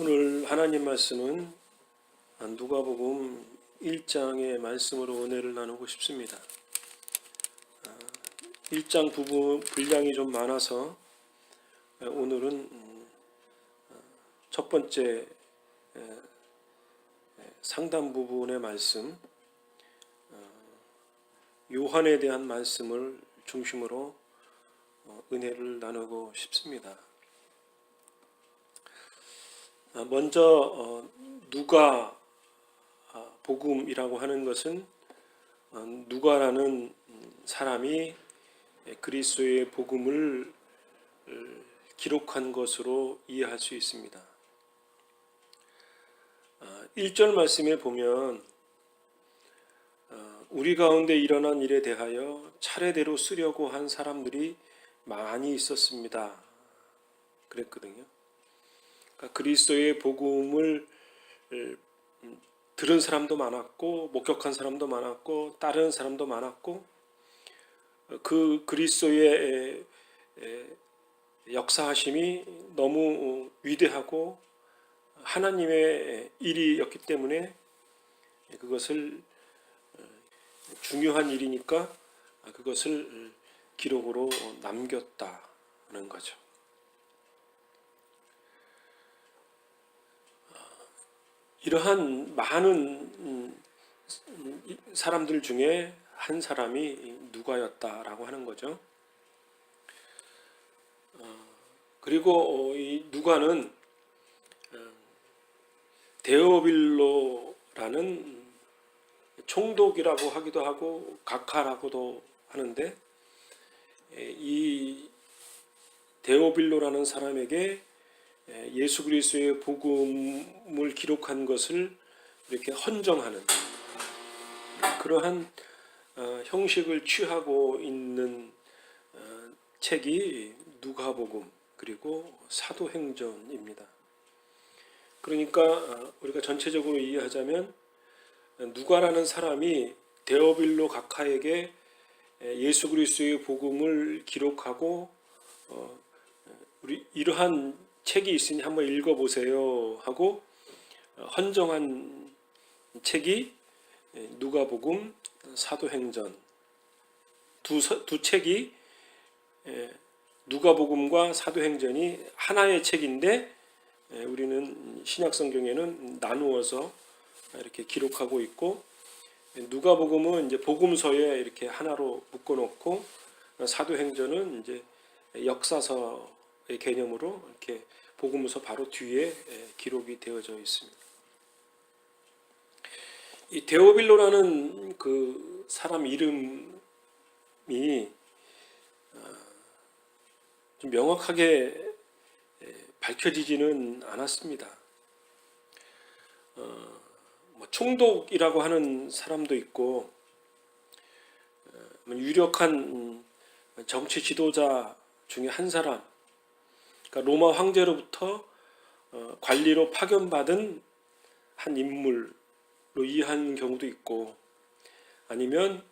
오늘 하나님 말씀은 누가복음 1장의 말씀으로 은혜를 나누고 싶습니다. 1장 부분 분량이 좀 많아서 오늘은 첫 번째 상단 부분의 말씀, 요한에 대한 말씀을 중심으로 은혜를 나누고 싶습니다. 먼저 누가 복음이라고 하는 것은 누가라는 사람이 그리스도의 복음을 기록한 것으로 이해할 수 있습니다. 1절 말씀에 보면 우리 가운데 일어난 일에 대하여 차례대로 쓰려고 한 사람들이 많이 있었습니다. 그랬거든요. 그러니까 그리스도의 복음을 들은 사람도 많았고 목격한 사람도 많았고 따르는 사람도 많았고 그 그리스도의 역사하심이 너무 위대하고 하나님의 일이었기 때문에 그것을 중요한 일이니까 그것을 기록으로 남겼다는 거죠. 이러한 많은 사람들 중에 한 사람이 누가였다라고 하는 거죠. 그리고 이 누가는 데오빌로라는 총독이라고 하기도 하고 각하라고도 하는데, 이 데오빌로라는 사람에게 예수 그리스도의 복음을 기록한 것을 이렇게 헌정하는 그러한 형식을 취하고 있는 책이 누가복음 그리고 사도행전입니다. 그러니까 우리가 전체적으로 이해하자면 누가라는 사람이 데오빌로 각하에게 예수 그리스도의 복음을 기록하고 우리 이러한 책이 있으니 한번 읽어보세요 하고 헌정한 책이 누가복음, 사도행전 두 책이 누가복음과 사도행전이 하나의 책인데 우리는 신약성경에는 나누어서 이렇게 기록하고 있고, 누가복음은 이제 복음서에 이렇게 하나로 묶어놓고 사도행전은 이제 역사서의 개념으로 이렇게 복음서 바로 뒤에 기록이 되어져 있습니다. 이 데오빌로라는 그 사람 이름이 좀 명확하게 밝혀지지는 않았습니다. 총독이라고 하는 사람도 있고 유력한 정치 지도자 중에 한 사람, 그러니까 로마 황제로부터 관리로 파견받은 한 인물로 이해하는 경우도 있고, 아니면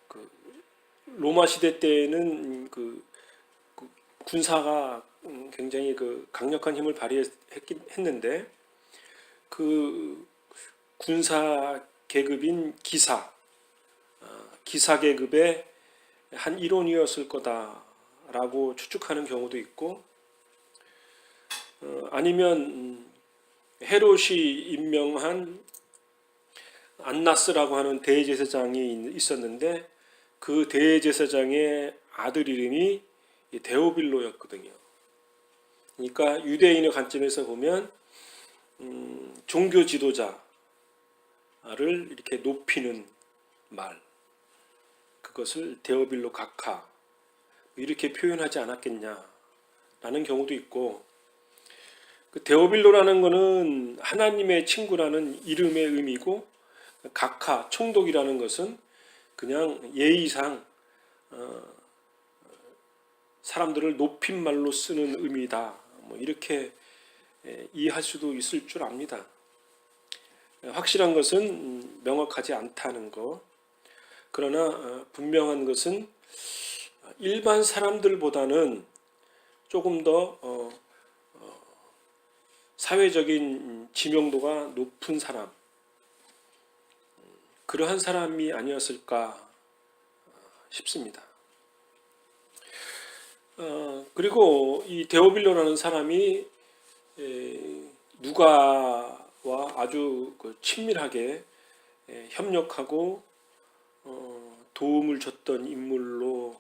그 로마 시대 때에는 그 군사가 굉장히 그 강력한 힘을 발휘했는데 그 군사 계급인 기사 계급의 한 일원이었을 거다라고 추측하는 경우도 있고, 아니면 헤롯이 임명한 안나스라고 하는 대제사장이 있었는데 그 대제사장의 아들 이름이 데오빌로였거든요. 그러니까 유대인의 관점에서 보면 종교 지도자를 이렇게 높이는 말, 그것을 데오빌로 각하 이렇게 표현하지 않았겠냐라는 경우도 있고, 그 데오빌로라는 것은 하나님의 친구라는 이름의 의미고, 각하 총독이라는 것은 그냥 예의상 사람들을 높인 말로 쓰는 의미다, 이렇게 이해할 수도 있을 줄 압니다. 확실한 것은 명확하지 않다는 것. 그러나 분명한 것은 일반 사람들보다는 조금 더 사회적인 지명도가 높은 사람, 그러한 사람이 아니었을까 싶습니다. 그리고 이 데오빌로라는 사람이 누가와 아주 친밀하게 협력하고 도움을 줬던 인물로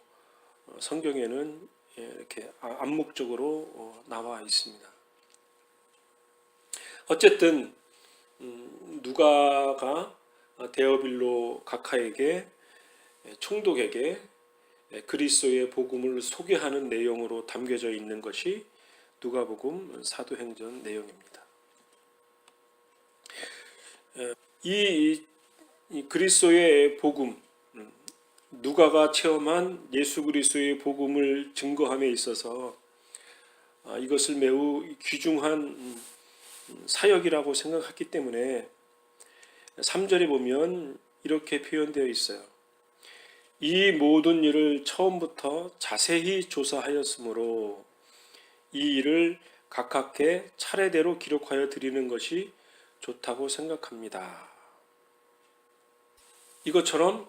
성경에는 이렇게 암묵적으로 나와 있습니다. 어쨌든 누가가 데오빌로 각하에게 총독에게 그리스도의 복음을 소개하는 내용으로 담겨져 있는 것이 누가복음 사도행전 내용입니다. 이 그리스도의 복음, 누가가 체험한 예수 그리스도의 복음을 증거함에 있어서 이것을 매우 귀중한 사역이라고 생각했기 때문에 3절에 보면 이렇게 표현되어 있어요. 이 모든 일을 처음부터 자세히 조사하였으므로 이 일을 가깝게 차례대로 기록하여 드리는 것이 좋다고 생각합니다. 이것처럼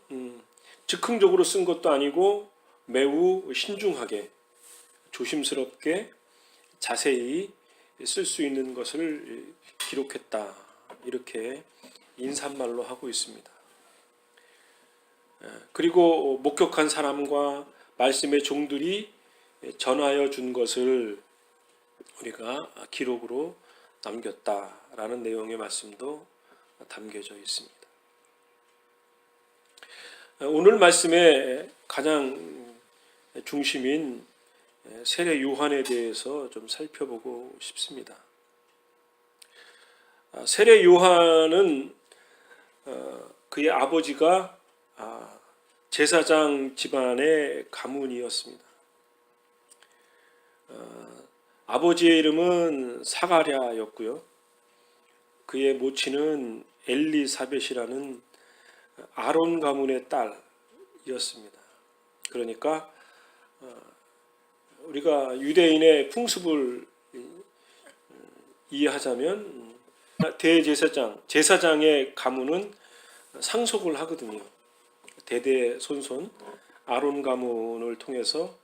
즉흥적으로 쓴 것도 아니고 매우 신중하게 조심스럽게 자세히 쓸 수 있는 것을 기록했다. 이렇게 인사말로 하고 있습니다. 그리고 목격한 사람과 말씀의 종들이 전하여 준 것을 우리가 기록으로 남겼다라는 내용의 말씀도 담겨져 있습니다. 오늘 말씀의 가장 중심인 세례 요한에 대해서 좀 살펴보고 싶습니다. 세례 요한은 그의 아버지가 제사장 집안의 가문이었습니다. 아버지의 이름은 사가랴였고요. 그의 모친은 엘리사벳이라는 아론 가문의 딸이었습니다. 그러니까 우리가 유대인의 풍습을 이해하자면 제사장의 가문은 상속을 하거든요. 대대손손 아론 가문을 통해서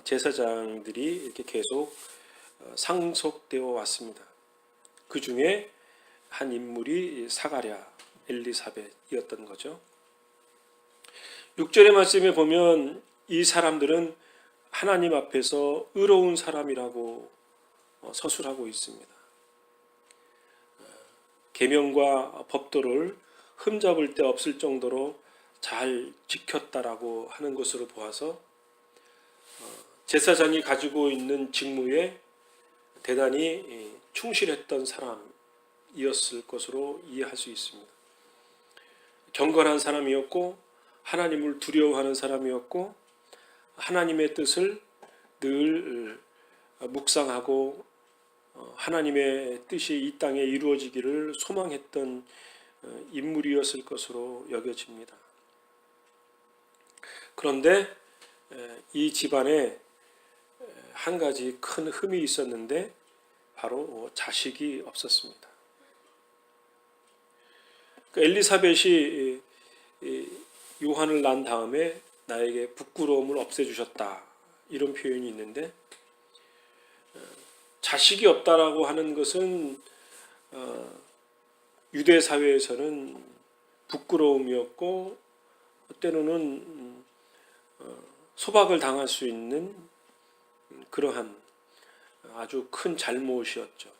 제사장들이 이렇게 계속 상속되어 왔습니다. 그 중에 한 인물이 사가랴, 엘리사벳이었던 거죠. 6절의 말씀에 보면 이 사람들은 하나님 앞에서 의로운 사람이라고 서술하고 있습니다. 계명과 법도를 흠잡을 데 없을 정도로 잘 지켰다라고 하는 것으로 보아서 제사장이 가지고 있는 직무에 대단히 충실했던 사람이었을 것으로 이해할 수 있습니다. 경건한 사람이었고 하나님을 두려워하는 사람이었고 하나님의 뜻을 늘 묵상하고 하나님의 뜻이 이 땅에 이루어지기를 소망했던 인물이었을 것으로 여겨집니다. 그런데 이 집안에 한 가지 큰 흠이 있었는데 바로 자식이 없었습니다. 엘리사벳이 요한을 낳은 다음에 나에게 부끄러움을 없애주셨다 이런 표현이 있는데 자식이 없다라고 하는 것은 유대 사회에서는 부끄러움이었고 때로는 소박을 당할 수 있는 그러한 아주 큰 잘못이었죠.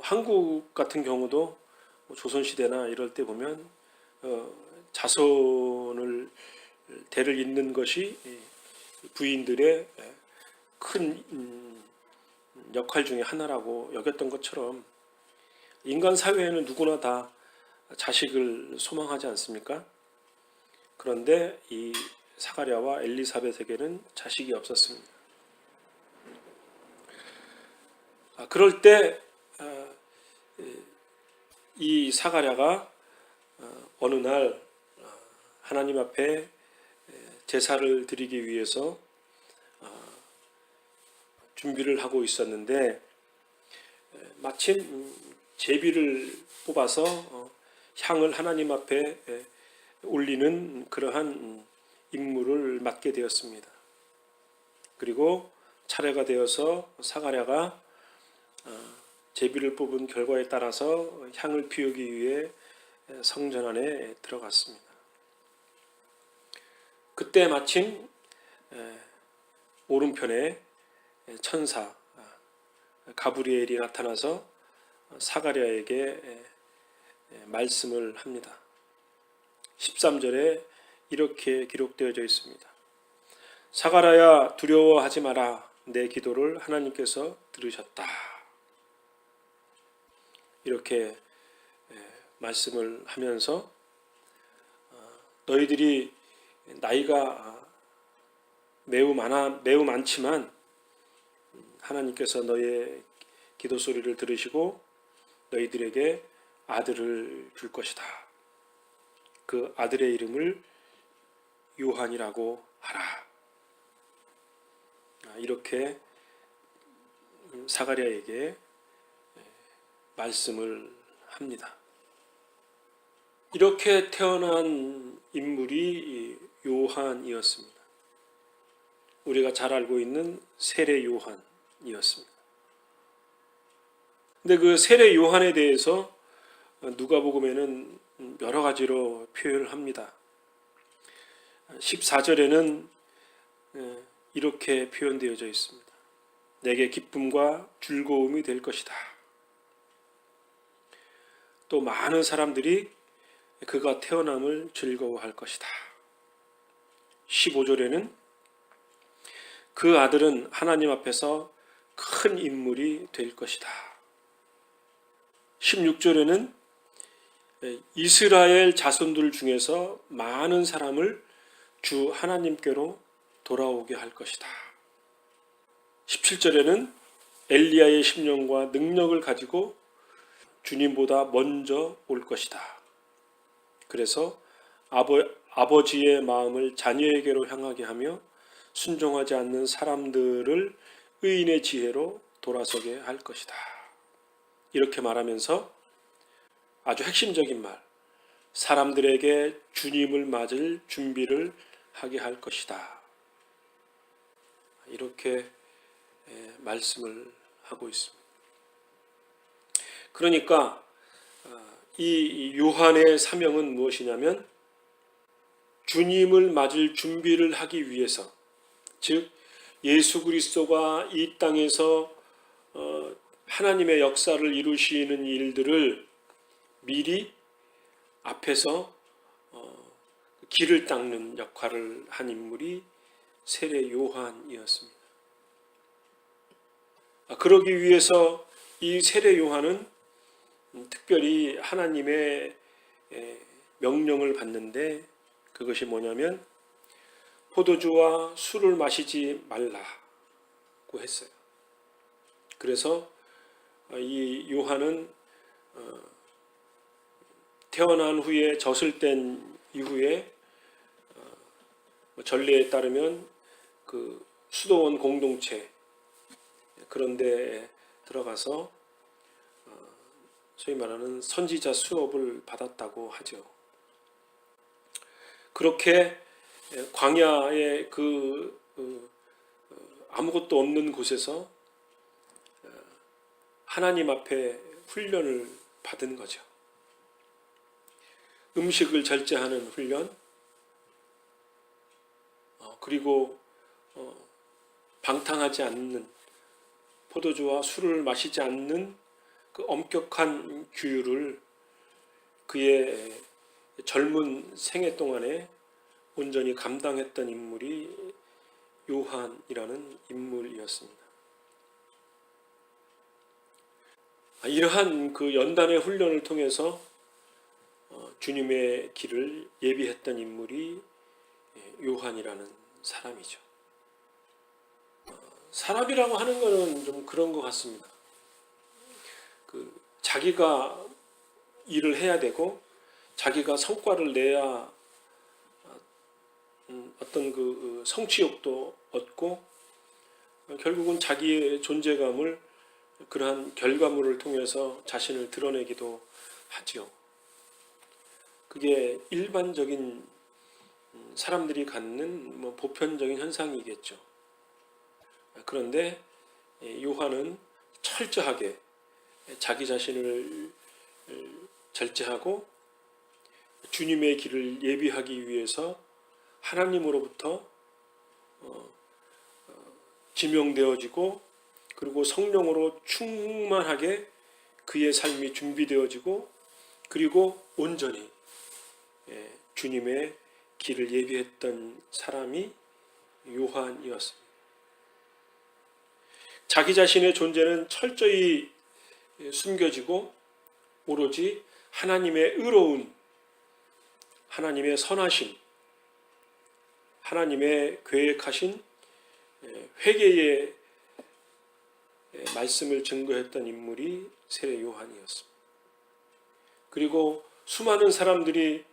한국 같은 경우도 조선시대나 이럴 때 보면 자손을 대를 잇는 것이 부인들의 큰 역할 중에 하나라고 여겼던 것처럼 인간 사회에는 누구나 다 자식을 소망하지 않습니까? 그런데 이 사가랴와 엘리사벳에게는 자식이 없었습니다. 그럴 때 이 사가랴가 어느 날 하나님 앞에 제사를 드리기 위해서 준비를 하고 있었는데 마침 제비를 뽑아서 향을 하나님 앞에 올리는 그러한 임무를 맡게 되었습니다. 그리고 차례가 되어서 사가랴가 제비를 뽑은 결과에 따라서 향을 피우기 위해 성전 안에 들어갔습니다. 그때 마침 오른편에 천사 가브리엘이 나타나서 사가랴에게 말씀을 합니다. 13절에 이렇게 기록되어져 있습니다. 사가랴야 두려워하지 마라. 내 기도를 하나님께서 들으셨다. 이렇게 말씀을 하면서 너희들이 나이가 매우 많지만 하나님께서 너의 기도 소리를 들으시고 너희들에게 아들을 줄 것이다. 그 아들의 이름을 요한이라고 하라. 이렇게 사가랴에게 말씀을 합니다. 이렇게 태어난 인물이 요한이었습니다. 우리가 잘 알고 있는 세례 요한이었습니다. 근데 그 세례 요한에 대해서 누가복음에는 여러 가지로 표현을 합니다. 14절에는 이렇게 표현되어져 있습니다. 내게 기쁨과 즐거움이 될 것이다. 또 많은 사람들이 그가 태어남을 즐거워할 것이다. 15절에는 그 아들은 하나님 앞에서 큰 인물이 될 것이다. 16절에는 이스라엘 자손들 중에서 많은 사람을 주 하나님께로 돌아오게 할 것이다. 17절에는 엘리야의 심령과 능력을 가지고 주님보다 먼저 올 것이다. 그래서 아버지의 마음을 자녀에게로 향하게 하며 순종하지 않는 사람들을 의인의 지혜로 돌아서게 할 것이다. 이렇게 말하면서 아주 핵심적인 말, 사람들에게 주님을 맞을 준비를 하게 할 것이다. 이렇게 말씀을 하고 있습니다. 그러니까 이 요한의 사명은 무엇이냐면 주님을 맞을 준비를 하기 위해서, 즉 예수 그리스도가 이 땅에서 하나님의 역사를 이루시는 일들을 미리 앞에서 길을 닦는 역할을 한 인물이 세례 요한이었습니다. 그러기 위해서 이 세례 요한은 특별히 하나님의 명령을 받는데, 그것이 뭐냐면 포도주와 술을 마시지 말라고 했어요. 그래서 이 요한은 태어난 후에 젖을 뗀 이후에 전례에 따르면 그 수도원 공동체 그런 데 들어가서 소위 말하는 선지자 수업을 받았다고 하죠. 그렇게 광야의 아무것도 없는 곳에서 하나님 앞에 훈련을 받은 거죠. 음식을 절제하는 훈련, 그리고 방탕하지 않는, 포도주와 술을 마시지 않는 그 엄격한 규율을 그의 젊은 생애 동안에 온전히 감당했던 인물이 요한이라는 인물이었습니다. 이러한 그 연단의 훈련을 통해서 주님의 길을 예비했던 인물이 요한이라는 사람이죠. 사람이라고 하는 것은 좀 그런 것 같습니다. 자기가 일을 해야 되고 자기가 성과를 내야 어떤 그 성취욕도 얻고 결국은 자기의 존재감을 그러한 결과물을 통해서 자신을 드러내기도 하지요. 그게 일반적인 사람들이 갖는 보편적인 현상이겠죠. 그런데 요한은 철저하게 자기 자신을 절제하고 주님의 길을 예비하기 위해서 하나님으로부터 지명되어지고 그리고 성령으로 충만하게 그의 삶이 준비되어지고 그리고 온전히 주님의 길을 예비했던 사람이 요한이었습니다. 자기 자신의 존재는 철저히 숨겨지고 오로지 하나님의 의로운, 하나님의 선하심, 하나님의 계획하신 회개의 말씀을 증거했던 인물이 세례 요한이었습니다. 그리고 수많은 사람들이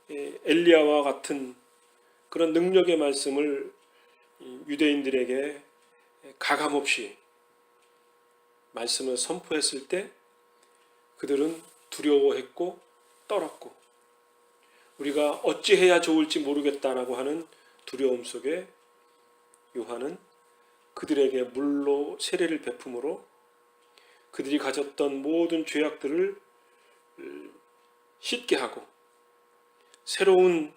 엘리야와 같은 그런 능력의 말씀을 유대인들에게 가감없이 말씀을 선포했을 때 그들은 두려워했고 떨었고 우리가 어찌해야 좋을지 모르겠다라고 하는 두려움 속에 요한은 그들에게 물로 세례를 베품으로 그들이 가졌던 모든 죄악들을 씻게 하고 새로운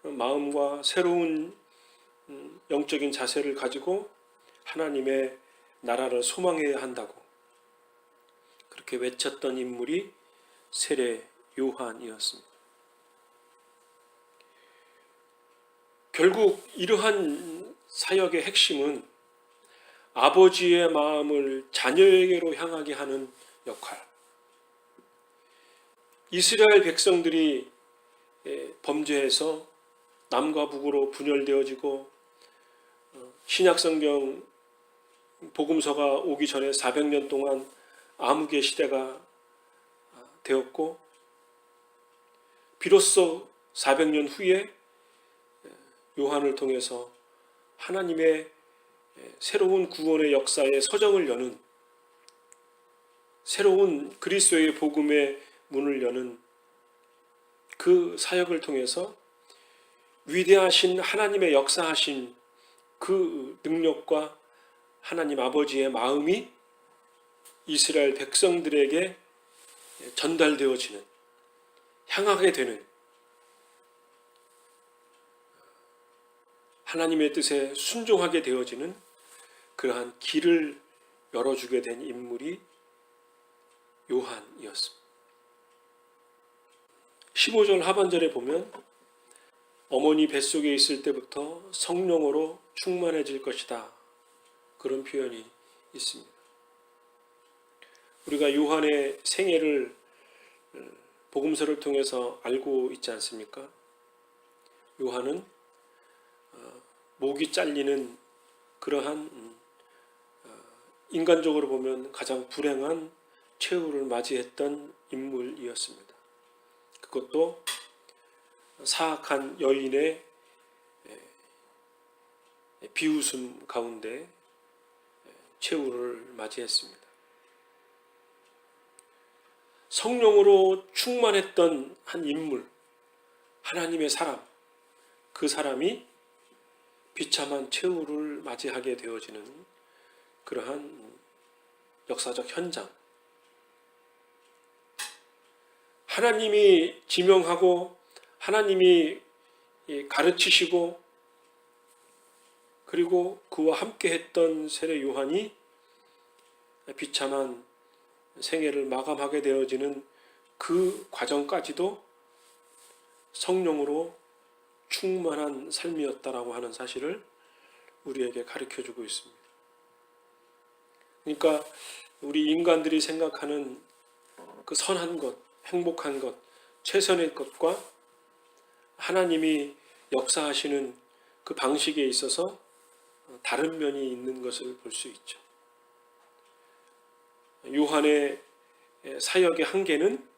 마음과 새로운 영적인 자세를 가지고 하나님의 나라를 소망해야 한다고 그렇게 외쳤던 인물이 세례 요한이었습니다. 결국 이러한 사역의 핵심은 아버지의 마음을 자녀에게로 향하게 하는 역할. 이스라엘 백성들이 범죄해서 남과 북으로 분열되어지고 신약성경 복음서가 오기 전에 400년 동안 암흑의 시대가 되었고 비로소 400년 후에 요한을 통해서 하나님의 새로운 구원의 역사의 서정을 여는 새로운 그리스도의 복음의 문을 여는 그 사역을 통해서 위대하신 하나님의 역사하신 그 능력과 하나님 아버지의 마음이 이스라엘 백성들에게 전달되어지는 향하게 되는 하나님의 뜻에 순종하게 되어지는 그러한 길을 열어주게 된 인물이 요한이었습니다. 15절 하반절에 보면 어머니 뱃속에 있을 때부터 성령으로 충만해질 것이다. 그런 표현이 있습니다. 우리가 요한의 생애를 복음서를 통해서 알고 있지 않습니까? 요한은 목이 잘리는 그러한 인간적으로 보면 가장 불행한 최후를 맞이했던 인물이었습니다. 그것도 사악한 여인의 비웃음 가운데 최후를 맞이했습니다. 성령으로 충만했던 한 인물, 하나님의 사람, 그 사람이 비참한 최후를 맞이하게 되어지는 그러한 역사적 현장. 하나님이 지명하고 하나님이 가르치시고 그리고 그와 함께 했던 세례 요한이 비참한 생애를 마감하게 되어지는 그 과정까지도 성령으로 충만한 삶이었다라고 하는 사실을 우리에게 가르쳐주고 있습니다. 그러니까 우리 인간들이 생각하는 그 선한 것, 행복한 것, 최선의 것과 하나님이 역사하시는 그 방식에 있어서 다른 면이 있는 것을 볼 수 있죠. 요한의 사역의 한계는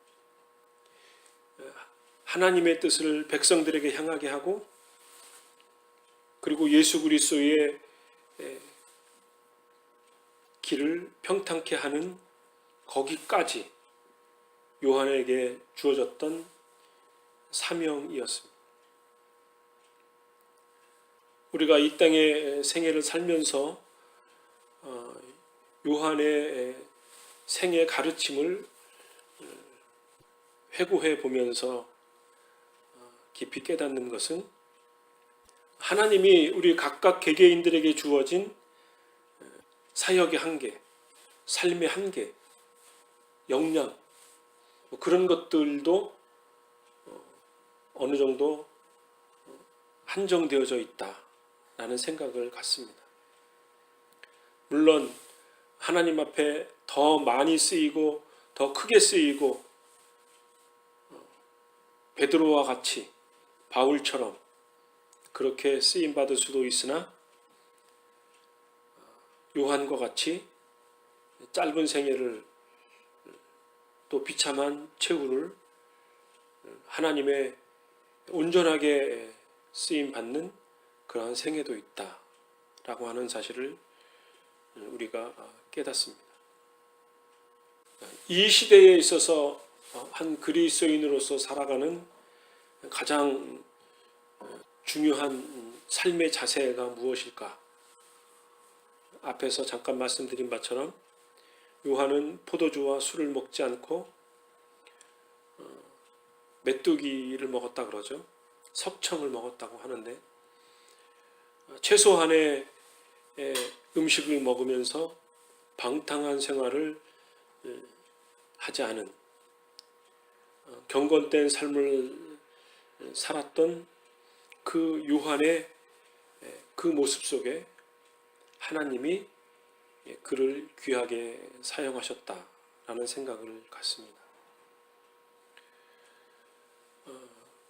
하나님의 뜻을 백성들에게 향하게 하고 그리고 예수 그리스도의 길을 평탄케 하는 거기까지 요한에게 주어졌던 사명이었습니다. 우리가 이 땅의 생애를 살면서 요한의 생애 가르침을 회고해 보면서 깊이 깨닫는 것은 하나님이 우리 각각 개개인들에게 주어진 사역의 한계, 삶의 한계, 역량, 그런 것들도 어느 정도 한정되어져 있다라는 생각을 갖습니다. 물론 하나님 앞에 더 많이 쓰이고 더 크게 쓰이고 베드로와 같이 바울처럼 그렇게 쓰임받을 수도 있으나 요한과 같이 짧은 생애를 또 비참한 최후를 하나님의 온전하게 쓰임받는 그러한 생애도 있다라고 하는 사실을 우리가 깨닫습니다. 이 시대에 있어서 한 그리스도인으로서 살아가는 가장 중요한 삶의 자세가 무엇일까? 앞에서 잠깐 말씀드린 바처럼 요한은 포도주와 술을 먹지 않고 메뚜기를 먹었다 그러죠. 석청을 먹었다고 하는데 최소한의 음식을 먹으면서 방탕한 생활을 하지 않은 경건된 삶을 살았던 그 요한의 그 모습 속에 하나님이 그를 귀하게 사용하셨다라는 생각을 갖습니다.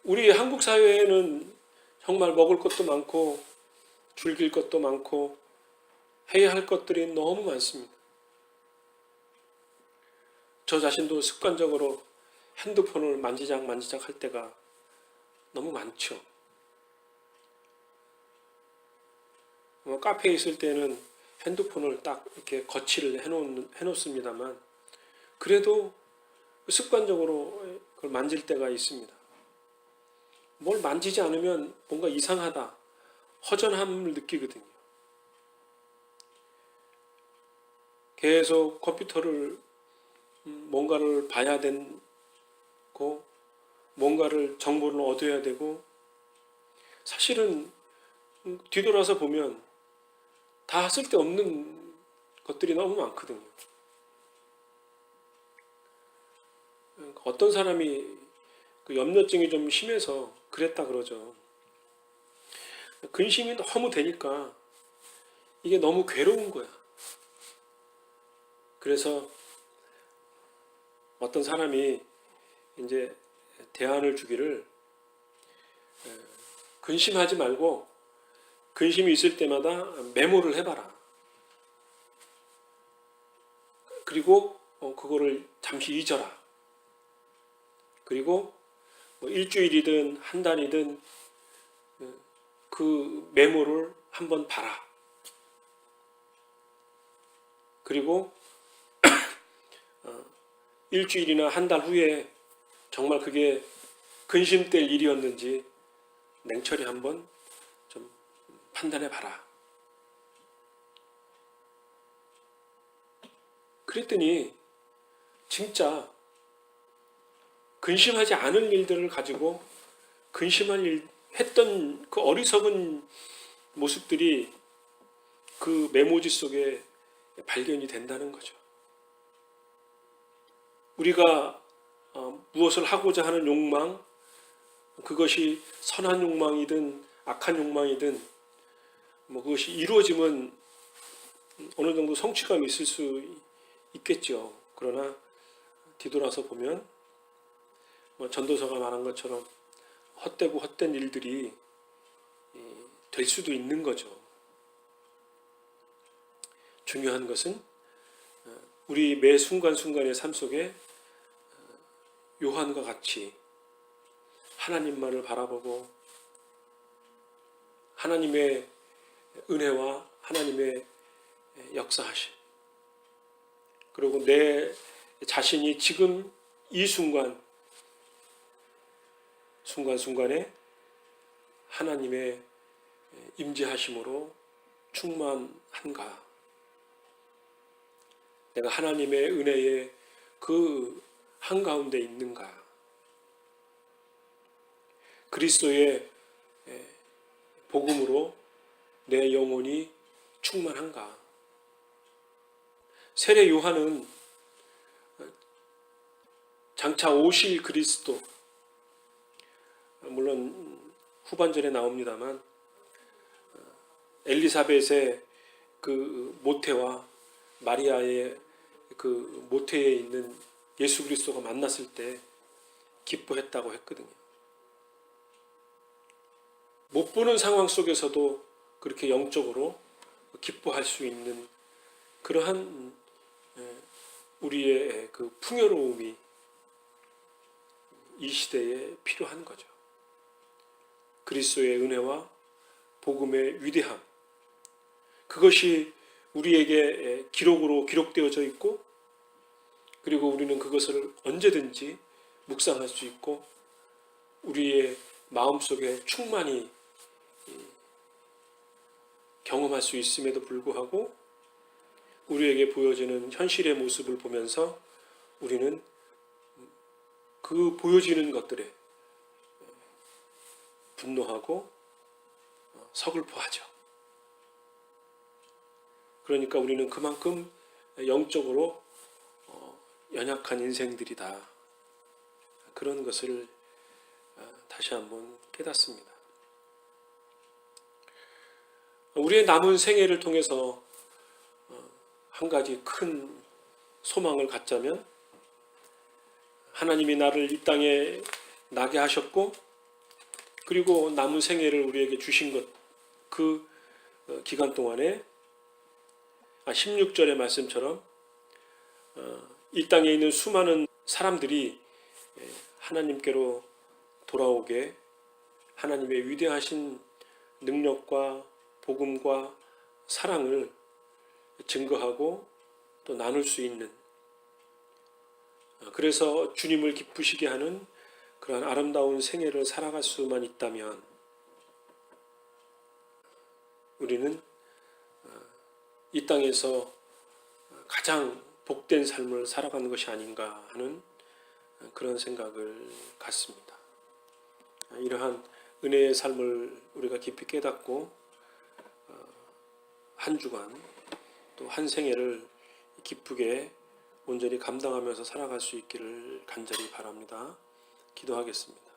우리 한국 사회에는 정말 먹을 것도 많고 즐길 것도 많고 해야 할 것들이 너무 많습니다. 저 자신도 습관적으로 핸드폰을 만지작 할 때가 너무 많죠. 카페에 있을 때는 핸드폰을 딱 이렇게 거치를 해놓습니다만 그래도 습관적으로 그걸 만질 때가 있습니다. 뭘 만지지 않으면 뭔가 이상하다, 허전함을 느끼거든요. 계속 컴퓨터를 뭔가를 봐야 되고 뭔가를 정보를 얻어야 되고 사실은 뒤돌아서 보면 다 쓸데없는 것들이 너무 많거든요. 어떤 사람이 그 염려증이 좀 심해서 그랬다 그러죠. 근심이 너무 되니까 이게 너무 괴로운 거야. 그래서 어떤 사람이 이제 대안을 주기를 근심하지 말고 근심이 있을 때마다 메모를 해봐라. 그리고 그거를 잠시 잊어라. 그리고 뭐 일주일이든 한 달이든 그 메모를 한번 봐라. 그리고 일주일이나 한 달 후에 정말 그게 근심될 일이었는지 냉철히 한번 좀 판단해 봐라. 그랬더니 진짜 근심하지 않을 일들을 가지고 했던 그 어리석은 모습들이 그 메모지 속에 발견이 된다는 거죠. 우리가 무엇을 하고자 하는 욕망, 그것이 선한 욕망이든 악한 욕망이든 뭐 그것이 이루어지면 어느 정도 성취감이 있을 수 있겠죠. 그러나 뒤돌아서 보면 뭐 전도서가 말한 것처럼 헛되고 헛된 일들이 될 수도 있는 거죠. 중요한 것은 우리 매 순간순간의 삶 속에 요한과 같이 하나님만을 바라보고 하나님의 은혜와 하나님의 역사하심, 그리고 내 자신이 지금 이 순간순간에 하나님의 임재하심으로 충만한가? 내가 하나님의 은혜의 그 한가운데 있는가? 그리스도의 복음으로 내 영혼이 충만한가? 세례 요한은 장차 오실 그리스도, 물론 후반절에 나옵니다만 엘리사벳의 그 모태와 마리아의 그 모태에 있는 예수 그리스도가 만났을 때 기뻐했다고 했거든요. 못 보는 상황 속에서도 그렇게 영적으로 기뻐할 수 있는 그러한 우리의 그 풍요로움이 이 시대에 필요한 거죠. 그리스도의 은혜와 복음의 위대함, 그것이 우리에게 기록으로 기록되어져 있고, 그리고 우리는 그것을 언제든지 묵상할 수 있고, 우리의 마음속에 충만히 경험할 수 있음에도 불구하고 우리에게 보여지는 현실의 모습을 보면서 우리는 그 보여지는 것들에 분노하고 서글퍼하죠. 그러니까 우리는 그만큼 영적으로 연약한 인생들이다. 그런 것을 다시 한번 깨닫습니다. 우리의 남은 생애를 통해서 한 가지 큰 소망을 갖자면, 하나님이 나를 이 땅에 나게 하셨고, 그리고 남은 생애를 우리에게 주신 것, 그 기간 동안에 16절의 말씀처럼 이 땅에 있는 수많은 사람들이 하나님께로 돌아오게 하나님의 위대하신 능력과 복음과 사랑을 증거하고 또 나눌 수 있는, 그래서 주님을 기쁘시게 하는 그러한 아름다운 생애를 살아갈 수만 있다면 우리는 이 땅에서 가장 복된 삶을 살아가는 것이 아닌가 하는 그런 생각을 갖습니다. 이러한 은혜의 삶을 우리가 깊이 깨닫고 한 주간 또 한 생애를 기쁘게 온전히 감당하면서 살아갈 수 있기를 간절히 바랍니다. 기도하겠습니다.